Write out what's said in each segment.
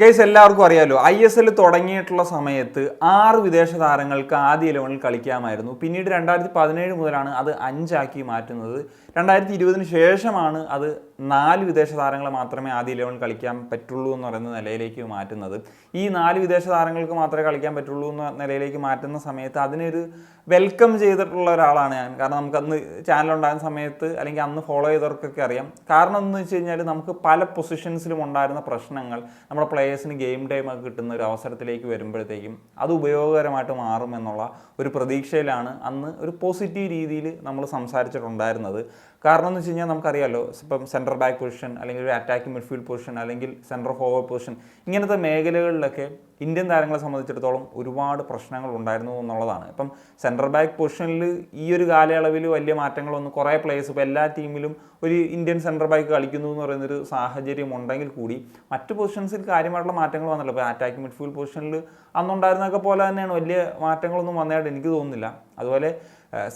Guys എല്ലാവർക്കും അറിയാലോ ISL തുടങ്ങിയിട്ടുള്ള സമയത്ത് 6 വിദേശ താരങ്ങൾക്ക് ആദ്യ 11ൽ കളിക്കാമായിരുന്നു. പിന്നീട് 2017 മുതലാണ് അത് 5 ആക്കി മാറ്റുന്നത്. 2020 ശേഷമാണ് അത് 4 വിദേശ താരങ്ങളെ മാത്രമേ ആദ്യ 11ൽ കളിക്കാൻ പറ്റുള്ളൂ എന്ന് പറയുന്ന നിലയിലേക്ക് മാറ്റുന്നത്. ഈ 4 വിദേശ താരങ്ങൾക്ക് മാത്രമേ കളിക്കാൻ പറ്റുള്ളൂ എന്ന നിലയിലേക്ക് മാറ്റുന്ന സമയത്ത് അതിനൊരു വെൽക്കം ചെയ്തിട്ടുള്ള ഒരാളാണ് ഞാൻ. കാരണം നമുക്കന്ന് ചാനൽ ഉണ്ടാകുന്ന സമയത്ത് അല്ലെങ്കിൽ അന്ന് ഫോളോ ചെയ്തവർക്കൊക്കെ അറിയാം. കാരണം എന്ന് വെച്ച് കഴിഞ്ഞാൽ നമുക്ക് പല പൊസിഷൻസിലും ഉണ്ടായിരുന്ന പ്രശ്നങ്ങൾ നമ്മുടെ പ്ലേയേഴ്സിന് ഗെയിം ടൈം ഒക്കെ കിട്ടുന്ന ഒരു അവസരത്തിലേക്ക് വരുമ്പോഴത്തേക്കും അത് ഉപയോഗകരമായിട്ട് മാറും എന്നുള്ള ഒരു പ്രതീക്ഷയിലാണ് അന്ന് ഒരു പോസിറ്റീവ് രീതിയിൽ നമ്മൾ സംസാരിച്ചിട്ടുണ്ടായിരുന്നത്. കാരണം എന്ന് വെച്ച് കഴിഞ്ഞാൽ നമുക്കറിയാമല്ലോ, ഇപ്പം സെൻറ്റർ ബാക്ക് പൊസിഷൻ അല്ലെങ്കിൽ ഒരു അറ്റാക്കിംഗ് മിഡ്ഫീൽഡ് പൊസിഷൻ അല്ലെങ്കിൽ സെൻറ്റർ ഫോർവേഡ് പൊസിഷൻ ഇങ്ങനത്തെ മേഖലകളിലൊക്കെ ഇന്ത്യൻ താരങ്ങളെ സംബന്ധിച്ചിടത്തോളം ഒരുപാട് പ്രശ്നങ്ങൾ ഉണ്ടായിരുന്നു എന്നുള്ളതാണ്. ഇപ്പം സെൻറ്റർ ബാക്ക് പൊസിഷനിൽ ഈ ഒരു കാലയളവിൽ വലിയ മാറ്റങ്ങളൊന്നും കുറേ പ്ലേയേഴ്സ് ഇപ്പോൾ എല്ലാ ടീമിലും ഒരു ഇന്ത്യൻ സെൻറ്റർ ബാക്ക് കളിക്കുന്നു എന്ന് പറയുന്നൊരു സാഹചര്യം ഉണ്ടെങ്കിൽ കൂടി മറ്റ് പൊസിഷൻസിൽ കാര്യമായിട്ടുള്ള മാറ്റങ്ങൾ വന്നല്ലോ. ഇപ്പോൾ അറ്റാക്കിംഗ് മിഡ്ഫീൽഡ് പൊസിഷനിൽ അന്നുണ്ടായിരുന്നതൊക്കെ പോലെ തന്നെയാണ്, വലിയ മാറ്റങ്ങളൊന്നും വന്നതായിട്ട് എനിക്ക് തോന്നുന്നില്ല. അതുപോലെ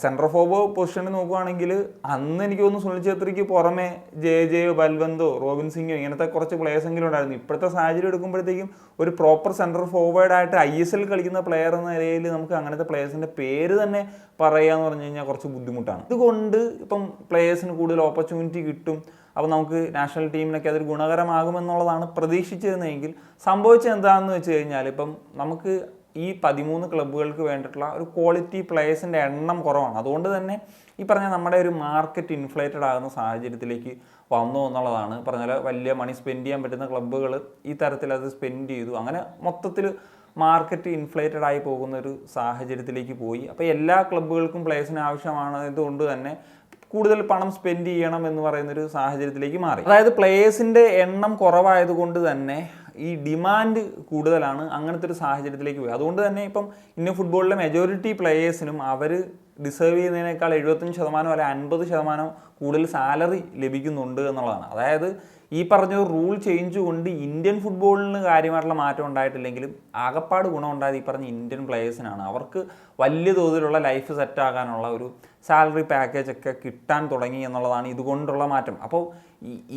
സെൻട്രൽ ഫോർവേഡ് പൊസിഷനിൽ നോക്കുകയാണെങ്കിൽ അന്ന് എനിക്ക് തോന്നുന്നു സുനിൽ ഛേത്രിക്ക് പുറമെ ജെ ബൽവന്തോ റോബിൻ സിംഗോ ഇങ്ങനത്തെ കുറച്ച് പ്ലേയേഴ്സെങ്കിലും ഉണ്ടായിരുന്നു. ഇപ്പോഴത്തെ സാഹചര്യം എടുക്കുമ്പോഴത്തേക്കും ഒരു പ്രോപ്പർ സെൻട്രൽ ഫോർവേഡായിട്ട് ISL കളിക്കുന്ന പ്ലെയർ എന്ന നിലയിൽ നമുക്ക് അങ്ങനത്തെ പ്ലേയേഴ്സിൻ്റെ പേര് തന്നെ പറയുക എന്ന് പറഞ്ഞു കഴിഞ്ഞാൽ കുറച്ച് ബുദ്ധിമുട്ടാണ്. അതുകൊണ്ട് ഇപ്പം പ്ലേയേഴ്സിന് കൂടുതൽ ഓപ്പർച്യൂണിറ്റി കിട്ടും, അപ്പോൾ നമുക്ക് നാഷണൽ ടീമിനൊക്കെ അതൊരു ഗുണകരമാകുമെന്നുള്ളതാണ് പ്രതീക്ഷിച്ചിരുന്നതെങ്കിൽ സംഭവിച്ചത് എന്താണെന്ന് വെച്ച് കഴിഞ്ഞാൽ ഇപ്പം നമുക്ക് ഈ 13 ക്ലബ്ബുകൾക്ക് വേണ്ടിയിട്ടുള്ള ഒരു ക്വാളിറ്റി പ്ലേയേഴ്സിൻ്റെ എണ്ണം കുറവാണ്. അതുകൊണ്ട് തന്നെ ഈ പറഞ്ഞ നമ്മുടെ ഒരു മാർക്കറ്റ് ഇൻഫ്ലേറ്റഡ് ആകുന്ന സാഹചര്യത്തിലേക്ക് വന്നു എന്നുള്ളതാണ്. പറഞ്ഞാൽ വലിയ മണി സ്പെൻഡ് ചെയ്യാൻ പറ്റുന്ന ക്ലബ്ബുകൾ ഈ തരത്തിൽ അത് സ്പെൻഡ് ചെയ്തു. അങ്ങനെ മൊത്തത്തിൽ മാർക്കറ്റ് ഇൻഫ്ലേറ്റഡ് ആയി പോകുന്ന ഒരു സാഹചര്യത്തിലേക്ക് പോയി. അപ്പോൾ എല്ലാ ക്ലബ്ബുകൾക്കും പ്ലേയേഴ്സിന് ആവശ്യമാണതുകൊണ്ട് തന്നെ കൂടുതൽ പണം സ്പെൻഡ് ചെയ്യണം എന്ന് പറയുന്നൊരു സാഹചര്യത്തിലേക്ക് മാറി. അതായത് പ്ലേയേഴ്സിൻ്റെ എണ്ണം കുറവായതുകൊണ്ട് തന്നെ ഈ ഡിമാൻഡ് കൂടുതലാണ്. അങ്ങനത്തെ ഒരു സാഹചര്യത്തിലേക്ക് പോയി. അതുകൊണ്ട് തന്നെ ഇപ്പം ഇന്ത്യൻ ഫുട്ബോളിലെ മെജോറിറ്റി പ്ലേയേഴ്സിനും അവർ ഡിസേർവ് ചെയ്യുന്നതിനേക്കാൾ 75% അല്ലെ 50% കൂടുതൽ സാലറി ലഭിക്കുന്നുണ്ട് എന്നുള്ളതാണ്. അതായത് ഈ പറഞ്ഞ റൂൾ ചേഞ്ച് കൊണ്ട് ഇന്ത്യൻ ഫുട്ബോളിന് കാര്യമായിട്ടുള്ള മാറ്റം ഉണ്ടായിട്ടില്ലെങ്കിലും ആകപ്പാട് ഗുണം ഉണ്ടായത് ഈ പറഞ്ഞ ഇന്ത്യൻ പ്ലേയേഴ്സിനാണ്. അവർക്ക് വലിയ തോതിലുള്ള ലൈഫ് സെറ്റാകാനുള്ള ഒരു സാലറി പാക്കേജ് ഒക്കെ കിട്ടാൻ തുടങ്ങി എന്നുള്ളതാണ് ഇതുകൊണ്ടുള്ള മാറ്റം. അപ്പോൾ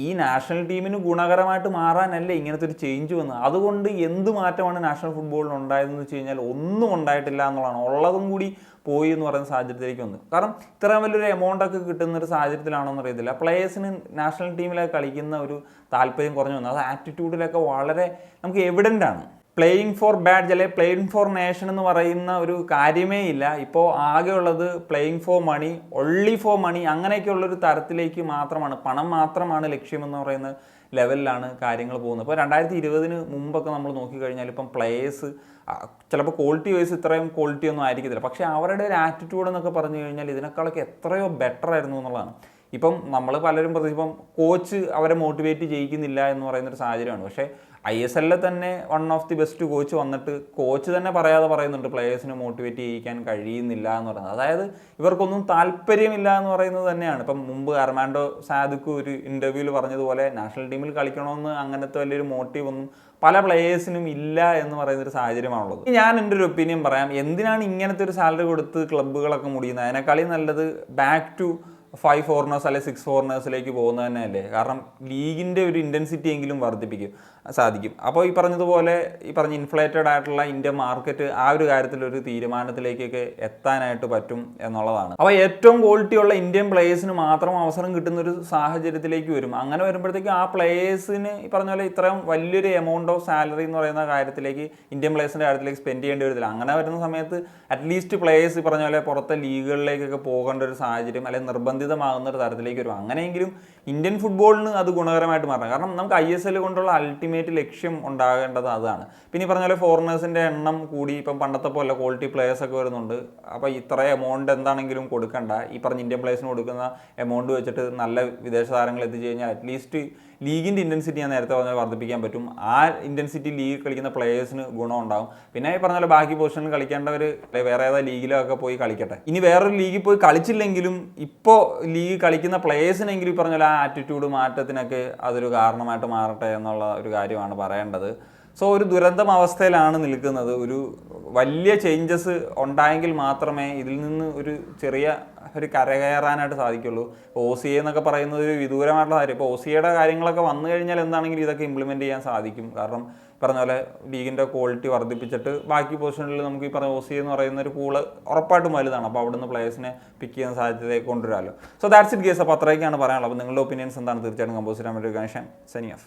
ഈ നാഷണൽ ടീമിന് ഗുണകരമായിട്ട് മാറാനല്ലേ ഇങ്ങനത്തെ ഒരു ചേഞ്ച് വന്നത്. അതുകൊണ്ട് എന്ത് മാറ്റമാണ് നാഷണൽ ഫുട്ബോളിന് ഉണ്ടായതെന്ന് വെച്ച് കഴിഞ്ഞാൽ ഒന്നും ഉണ്ടായിട്ടില്ല എന്നുള്ളതാണ്. ഉള്ളതും കൂടി പോയി എന്ന് പറയുന്ന സാഹചര്യത്തിലേക്ക് വന്നു. കാരണം ഇത്രയും വലിയൊരു എമൗണ്ടൊക്കെ കിട്ടുന്ന ഒരു സാഹചര്യത്തിലാണോന്ന് അറിയത്തില്ല. പ്ലേയേഴ്സിന് നാഷണൽ ടീമിലൊക്കെ കളിക്കുന്ന ഒരു താല്പര്യം കുറഞ്ഞു വന്നു. അത് ആറ്റിറ്റ്യൂഡിലൊക്കെ വളരെ നമുക്ക് എവിഡൻ്റ് ആണ്. പ്ലേയിങ് ഫോർ ബാഡ്ജ് അല്ലെങ്കിൽ പ്ലേയിങ് ഫോർ നേഷൻ എന്ന് പറയുന്ന ഒരു കാര്യമേ ഇല്ല. ഇപ്പോൾ ആകെയുള്ളത് playing for money, only for money, അങ്ങനെയൊക്കെയുള്ളൊരു തരത്തിലേക്ക് മാത്രമാണ്, പണം മാത്രമാണ് ലക്ഷ്യമെന്ന് പറയുന്ന ലെവലിലാണ് കാര്യങ്ങൾ പോകുന്നത്. ഇപ്പോൾ 2020 മുമ്പൊക്കെ നമ്മൾ നോക്കിക്കഴിഞ്ഞാൽ ഇപ്പം പ്ലേയേഴ്സ് ചിലപ്പോൾ ക്വാളിറ്റി വൈസ് ഇത്രയും ക്വാളിറ്റി ഒന്നും ആയിരിക്കത്തില്ല, പക്ഷേ അവരുടെ ഒരു ആറ്റിറ്റ്യൂഡ് എന്നൊക്കെ പറഞ്ഞു കഴിഞ്ഞാൽ ഇതിനേക്കാളൊക്കെ എത്രയോ ബെറ്റർ ആയിരുന്നു എന്നുള്ളതാണ്. ഇപ്പം നമ്മൾ പലരും ഇപ്പം കോച്ച് അവരെ മോട്ടിവേറ്റ് ചെയ്യിക്കുന്നില്ല എന്ന് പറയുന്നൊരു സാഹചര്യമാണ്. പക്ഷേ ISL തന്നെ one of the best coach വന്നിട്ട് കോച്ച് തന്നെ പറയാതെ പറയുന്നുണ്ട് പ്ലേയേഴ്സിനെ മോട്ടിവേറ്റ് ചെയ്യിക്കാൻ കഴിയുന്നില്ല എന്ന് പറയുന്നത്. അതായത് ഇവർക്കൊന്നും താല്പര്യമില്ല എന്ന് പറയുന്നത് തന്നെയാണ്. ഇപ്പം മുമ്പ് അർമാൻഡോ സാദിഖ് ഒരു ഇൻ്റർവ്യൂവിൽ പറഞ്ഞതുപോലെ നാഷണൽ ടീമിൽ കളിക്കണമെന്ന് അങ്ങനത്തെ വലിയൊരു മോട്ടീവ് ഒന്നും പല പ്ലേയേഴ്സിനും ഇല്ല എന്ന് പറയുന്നൊരു സാഹചര്യമാണുള്ളത്. ഞാൻ എൻ്റെ ഒരു ഒപ്പീനിയൻ പറയാം. എന്തിനാണ് ഇങ്ങനത്തെ ഒരു സാലറി കൊടുത്ത് ക്ലബ്ബുകളൊക്കെ മുടിയുന്നത്? അതിനേക്കാളും നല്ലത് ബാക്ക് ടു 5 ഫോറിനേഴ്സ് അല്ലെങ്കിൽ 6 ഫോറിനേഴ്സിലേക്ക് പോകുന്നത് തന്നെയല്ലേ. കാരണം ലീഗിൻ്റെ ഒരു ഇൻറ്റൻസിറ്റി എങ്കിലും വർദ്ധിപ്പിക്കും സാധിക്കും. അപ്പോൾ ഈ പറഞ്ഞതുപോലെ ഈ പറഞ്ഞ ഇൻഫ്ലേറ്റഡ് ആയിട്ടുള്ള ഇന്ത്യൻ മാർക്കറ്റ് ആ ഒരു കാര്യത്തിലൊരു തീരുമാനത്തിലേക്കൊക്കെ എത്താനായിട്ട് പറ്റും എന്നുള്ളതാണ്. അപ്പോൾ ഏറ്റവും ക്വാളിറ്റിയുള്ള ഇന്ത്യൻ പ്ലേയേഴ്സിന് മാത്രം അവസരം കിട്ടുന്ന ഒരു സാഹചര്യത്തിലേക്ക് വരും. അങ്ങനെ വരുമ്പോഴത്തേക്കും ആ പ്ലേയേഴ്സിന് ഈ പറഞ്ഞ പോലെ ഇത്രയും വലിയൊരു എമൗണ്ട് ഓഫ് സാലറി എന്ന് പറയുന്ന കാര്യത്തിലേക്ക് ഇന്ത്യൻ പ്ലേയേഴ്സിൻ്റെ കാര്യത്തിലേക്ക് സ്പെൻഡ് ചെയ്യേണ്ടി വരത്തില്ല. അങ്ങനെ വരുന്ന സമയത്ത് അറ്റ്ലീസ്റ്റ് പ്ലേയേഴ്സ് പറഞ്ഞ പോലെ പുറത്തെ ലീഗുകളിലേക്കൊക്കെ പോകേണ്ട ഒരു സാഹചര്യം അല്ലെങ്കിൽ നിർബന്ധിതമാകുന്ന ഒരു തരത്തിലേക്ക് വരും. അങ്ങനെയെങ്കിലും ഇന്ത്യൻ ഫുട്ബോളിന് അത് ഗുണകരമായിട്ട് മാറണം. കാരണം നമുക്ക് ISL കൊണ്ടുള്ള അൾട്ടിമേറ്റ് ലക്ഷ്യം ഉണ്ടാകേണ്ടത് അതാണ്. പിന്നെ ഈ പറഞ്ഞ പോലെ ഫോറിനേഴ്സിൻ്റെ എണ്ണം കൂടി, ഇപ്പം പണ്ടത്തെ പോലെ ക്വാളിറ്റി പ്ലേയേഴ്സൊക്കെ വരുന്നുണ്ട്. അപ്പോൾ ഇത്ര എമൗണ്ട് എന്താണെങ്കിലും കൊടുക്കണ്ട, ഈ പറഞ്ഞ ഇന്ത്യൻ പ്ലേയേഴ്സിന് കൊടുക്കുന്ന എമൗണ്ട് വെച്ചിട്ട് നല്ല വിദേശ താരങ്ങൾ എത്തിച്ചു കഴിഞ്ഞാൽ അറ്റ്ലീസ്റ്റ് ലീഗിൻ്റെ ഇൻറ്റൻസിറ്റി ഞാൻ നേരത്തെ പറഞ്ഞാൽ വർദ്ധിപ്പിക്കാൻ പറ്റും. ആ ഇൻറ്റൻസിറ്റി ലീഗ് കളിക്കുന്ന പ്ലേയേഴ്സിന് ഗുണം ഉണ്ടാകും. പിന്നെ ഈ പറഞ്ഞ പോലെ ബാക്കി പൊസിഷനിൽ കളിക്കേണ്ടവർ വേറെ ഏതാ ലീഗിലൊക്കെ പോയി കളിക്കട്ടെ. ഇനി വേറൊരു ലീഗിൽ പോയി കളിച്ചില്ലെങ്കിലും ഇപ്പോൾ ലീഗ് കളിക്കുന്ന പ്ലേയേഴ്സിനെങ്കിലും ഈ പറഞ്ഞ പോലെ ആ ആറ്റിറ്റ്യൂഡ് മാറ്റത്തിനൊക്കെ അതൊരു കാരണമായിട്ട് മാറട്ടെ എന്നുള്ള ഒരു കാര്യമാണ് പറയേണ്ടത്. സോ ഒരു ദുരന്തം അവസ്ഥയിലാണ് നിൽക്കുന്നത്. ഒരു വലിയ ചേഞ്ചസ് ഉണ്ടായെങ്കിൽ മാത്രമേ ഇതിൽ നിന്ന് ഒരു ചെറിയ ഒരു കരകയറാനായിട്ട് സാധിക്കുള്ളൂ. OCA എന്നൊക്കെ പറയുന്നത് ഒരു വിദൂരമായിട്ടുള്ള കാര്യം. ഇപ്പോൾ OCAയുടെ കാര്യങ്ങളൊക്കെ വന്നു കഴിഞ്ഞാൽ എന്താണെങ്കിലും ഇതൊക്കെ ഇംപ്ലിമെൻറ്റ് ചെയ്യാൻ സാധിക്കും. കാരണം പറഞ്ഞ പോലെ ലീഗിൻ്റെ ക്വാളിറ്റി വർദ്ധിപ്പിച്ചിട്ട് ബാക്കി പൊസിഷനിൽ നമുക്ക് ഈ പറഞ്ഞ OC എന്ന് പറയുന്ന ഒരു പൂള് ഉറപ്പായിട്ടും വലുതാണ്. അപ്പോൾ അവിടുന്ന് പ്ലേയേഴ്സിനെ പിക്ക് ചെയ്യാൻ സാധ്യതയൊക്കെ കൊണ്ടുവരാമല്ലോ. So that's it guys. അപ്പോൾ അത്രയൊക്കെയാണ് പറയാനുള്ളത്. അപ്പോൾ നിങ്ങളുടെ ഒപ്പീനിയൻസ് എന്താണ്? തീർച്ചയായിട്ടും കമ്പോസ് ചെയ്യാൻ പറ്റുക. ഗണേശൻ സനിയഫ്.